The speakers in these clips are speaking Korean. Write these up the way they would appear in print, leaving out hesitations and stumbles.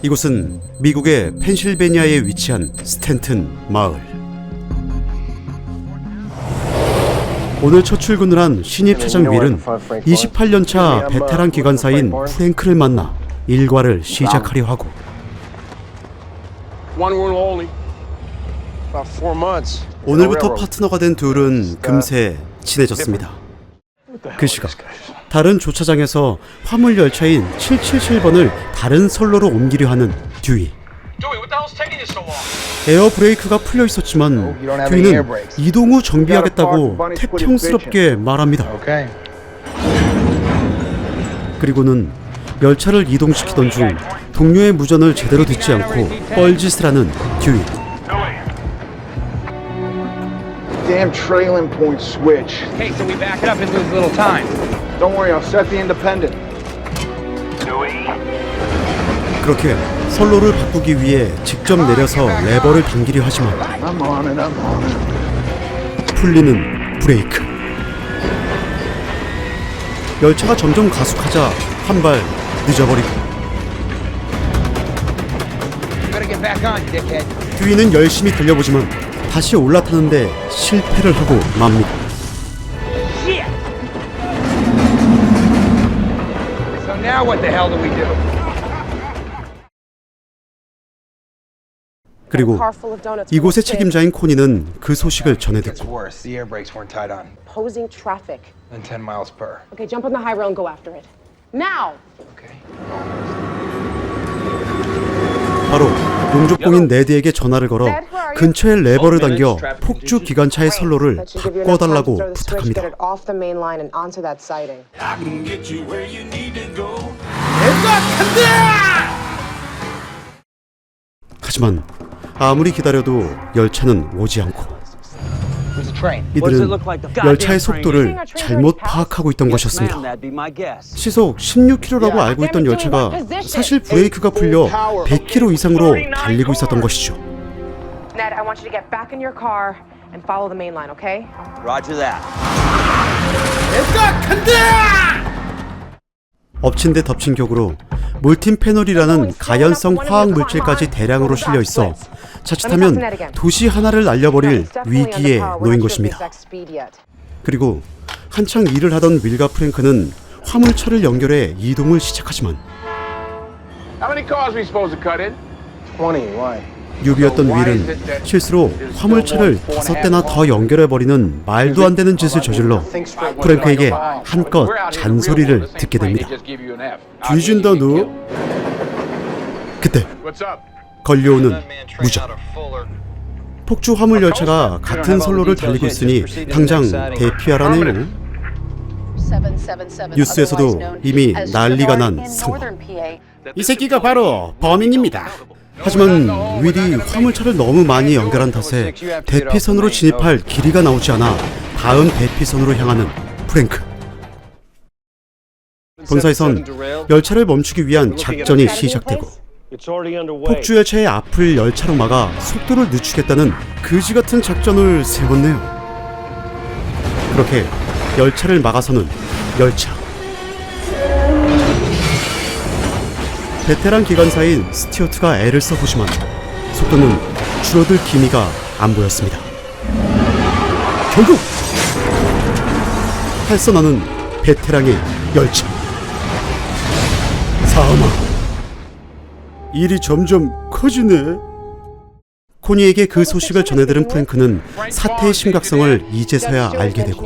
이곳은 미국의 펜실베니아에 위치한 스탠튼 마을. 오늘 첫 출근을 한 신입 차장 윌은 28년차 베테랑 기관사인 프랭크를 만나 일과를 시작하려 하고, 오늘부터 파트너가 된 둘은 금세 친해졌습니다. 그 시각 다른 조차장에서 화물 열차인 777번을 다른 선로로 옮기려 하는 듀이. 에어 브레이크가 풀려 있었지만 듀이는 이동 후 정비하겠다고 태평스럽게 말합니다. 그리고는 열차를 이동시키던 중 동료의 무전을 제대로 듣지 않고 뻘짓을 하는 듀이. Damn trailing point switch. Okay, so we back it up and lose a little time. Don't worry, I'll set the independent. 그렇게 선로를 바꾸기 위해 직접 내려서 레버를 당기려 하지만 I'm on it, I'm on it. 풀리는 브레이크. 열차가 점점 가속하자 한 발 늦어버리고, Better get back on, dickhead. 듀이는 열심히 달려보지만 다시 올라타는데 실패를 하고 맙니다. Shit! So now what the hell do we do? 그리고 이곳의 책임자인 코니는 그 소식을 전해 It's 듣고 worse. The air brakes weren't tied on. Opposing traffic. Than 10 miles per. Okay, jump on the high rail and go after it. Now! Okay. 바로 용접공인 네드에게 전화를 걸어 근처에 레버를 당겨 폭주 기관차의 선로를 바꿔달라고 부탁합니다. 하지만 아무리 기다려도 열차는 오지 않고, Where's the train? 이들은 열차의 속도를 잘못 파악하고 있던 것이었습니다. 시속 16km라고 알고 있던 열차가 사실 브레이크가 풀려 100km 이상으로 달리고 있었던 것이죠. Ned, I want you to get back in your car and follow the main line, okay? Roger that. 엎친 데 덮친 격으로 몰틴페놀이라는 가연성 화학 물질까지 대량으로 실려 있어 자칫하면 도시 하나를 날려버릴 위기에 놓인 것입니다. 그리고 한창 일을 하던 윌과 프랭크는 화물차를 연결해 이동을 시작하지만 How many cars we supposed to cut in? 20, why? 뉴비였던 윌은 실수로 화물차를 5대나 더 연결해버리는 말도 안 되는 짓을 저질러 프랭크에게 한껏 잔소리를 듣게 됩니다. 뒤진다 너. 그때 걸려오는 무전. 폭주 화물 열차가 같은 선로를 달리고 있으니 당장 대피하라네요. 뉴스에서도 이미 난리가 난 상황. 이 새끼가 바로 범인입니다. 하지만 윌이 화물차를 너무 많이 연결한 탓에 대피선으로 진입할 길이가 나오지 않아 다음 대피선으로 향하는 프랭크. 본사에선 열차를 멈추기 위한 작전이 시작되고 폭주 열차의 앞을 열차로 막아 속도를 늦추겠다는 그지같은 작전을 세웠네요. 그렇게 열차를 막아서는 열차. 베테랑 기관사인 스튜어트가 애를 써보지만 속도는 줄어들 기미가 안 보였습니다. 결국 활선하는 베테랑의 열차. 사망. 일이 점점 커지네. 코니에게 그 소식을 전해들은 프랭크는 사태의 심각성을 이제서야 알게 되고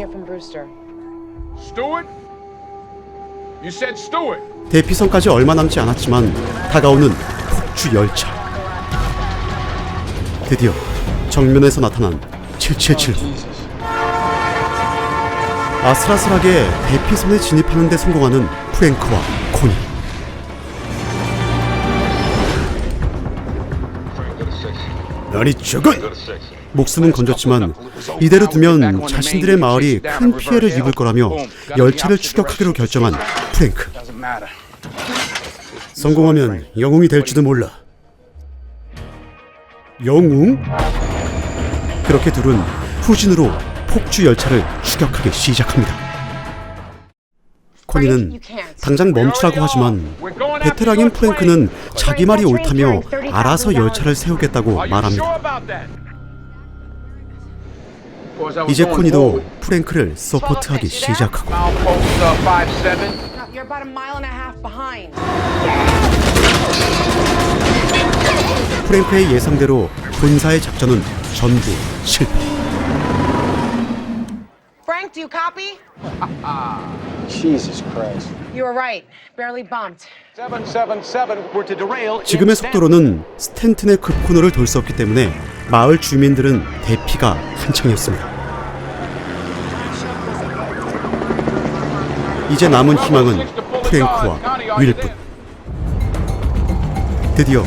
You said Stewart. 대피선까지 얼마 남지 않았지만 다가오는 폭주 열차. 드디어 정면에서 나타난 777번. 아슬아슬하게 대피선에 진입하는 데 성공하는 프랭크와 코니. 아니 저건! 목숨은 건졌지만 이대로 두면 자신들의 마을이 큰 피해를 입을 거라며 열차를 추격하기로 결정한 프랭크. 성공하면 영웅이 될지도 몰라. 영웅? 그렇게 둘은 후진으로 폭주 열차를 추격하기 시작합니다. 코니는 당장 멈추라고 하지만 베테랑인 프랭크는 자기 말이 옳다며 알아서 열차를 세우겠다고 말합니다. 이제 코니도 프랭크를 서포트하기 시작하고 You're about a mile and a half behind. 프랭크의 예상대로 본사의 작전은 전부 실패. Frank, do you copy? Jesus Christ. You were right. Barely bumped. 777, we're to derail. 지금의 속도로는 스탠튼의 급코너를 돌 수 없기 때문에 마을 주민들은 대피가 한창이었습니다. 이제 남은 희망은 프랭크와 윌뿐. 드디어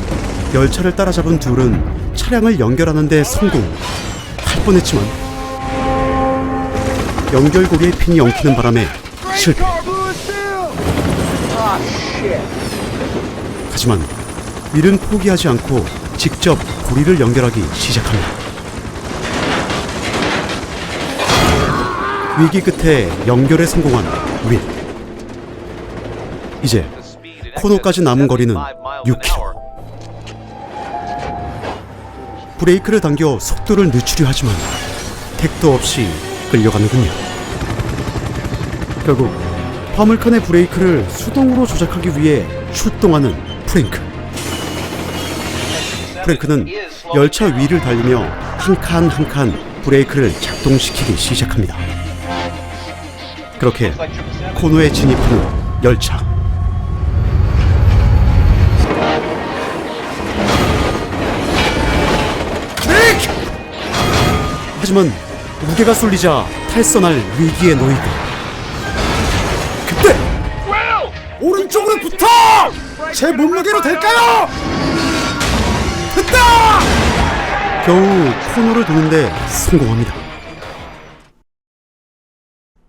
열차를 따라잡은 둘은 차량을 연결하는 데 성공할 뻔했지만 연결고리에 핀이 엉키는 바람에 실패. 하지만 윌은 포기하지 않고 직접 고리를 연결하기 시작합니다. 위기 끝에 연결에 성공한 윌. 이제 코너까지 남은 거리는 6km. 브레이크를 당겨 속도를 늦추려 하지만 택도 없이 끌려가는군요. 결국 화물칸의 브레이크를 수동으로 조작하기 위해 출동하는 프랭크. 프랭크는 열차 위를 달리며 한 칸 한 칸 브레이크를 작동시키기 시작합니다. 그렇게 코너에 진입하는 열차. 브레이크! 하지만 무게가 쏠리자 탈선할 위기에 놓이고 그때 오른쪽으로 붙어! 제 몸무게로 될까요? 됐다! 겨우 코너를 도는데 성공합니다.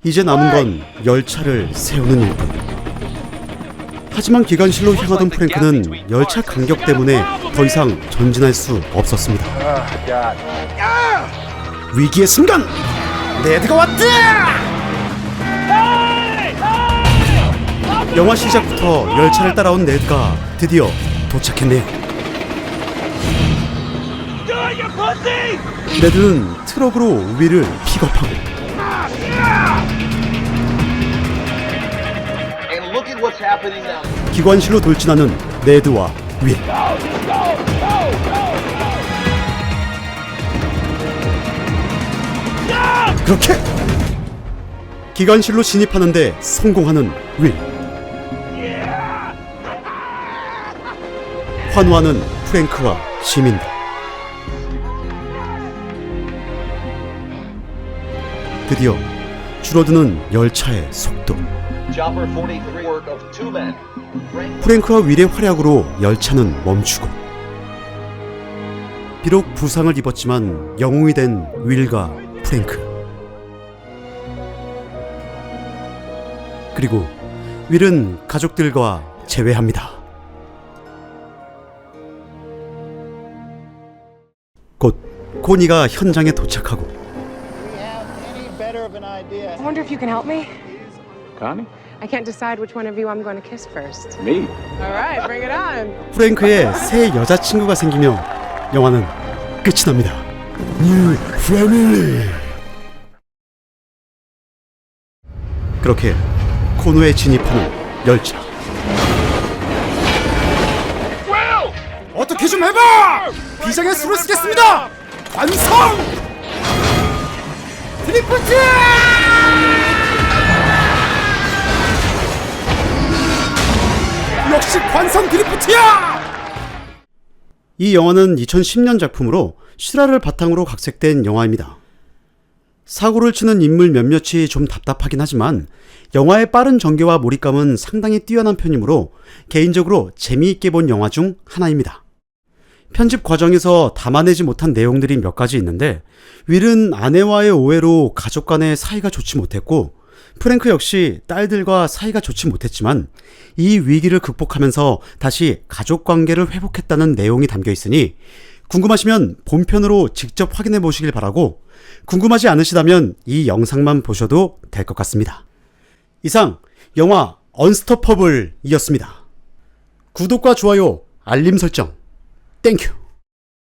이제 남은 건 열차를 세우는 일뿐. 하지만 기관실로 향하던 프랭크는 열차 간격 때문에 더 이상 전진할 수 없었습니다. 위기의 순간! 네드가 왔다! 영화 시작부터 열차를 따라온 네드가 드디어 도착했네요. 네드는 트럭으로 윌을 픽업하고 기관실로 돌진하는 네드와 윌. 그렇게 기관실로 진입하는데 성공하는 윌. 환호하는 프랭크와 시민들. 드디어 줄어드는 열차의 속도. 프랭크와 윌의 활약으로 열차는 멈추고 비록 부상을 입었지만 영웅이 된 윌과 프랭크. 그리고 윌은 가족들과 재회합니다. 곧 코니가 현장에 도착하고 I wonder if you can help me? Connie? I can't decide which one of you I'm going to kiss first. Me? All right, bring it on. 프랭크의 새 여자친구가 생기며 영화는 끝이 납니다. New Family. 그렇게 코너에 진입하는 열차. 어떻게 좀 해봐! 비장의 수를 쓰겠습니다! 완성! 드리프트! 역시 관성 드리프트야! 이 영화는 2010년 작품으로 실화를 바탕으로 각색된 영화입니다. 사고를 치는 인물 몇몇이 좀 답답하긴 하지만 영화의 빠른 전개와 몰입감은 상당히 뛰어난 편이므로 개인적으로 재미있게 본 영화 중 하나입니다. 편집 과정에서 담아내지 못한 내용들이 몇 가지 있는데 윌은 아내와의 오해로 가족 간의 사이가 좋지 못했고 프랭크 역시 딸들과 사이가 좋지 못했지만 이 위기를 극복하면서 다시 가족 관계를 회복했다는 내용이 담겨 있으니 궁금하시면 본편으로 직접 확인해 보시길 바라고 궁금하지 않으시다면 이 영상만 보셔도 될 것 같습니다. 이상 영화 언스토퍼블이었습니다. 구독과 좋아요, 알림 설정. 땡큐.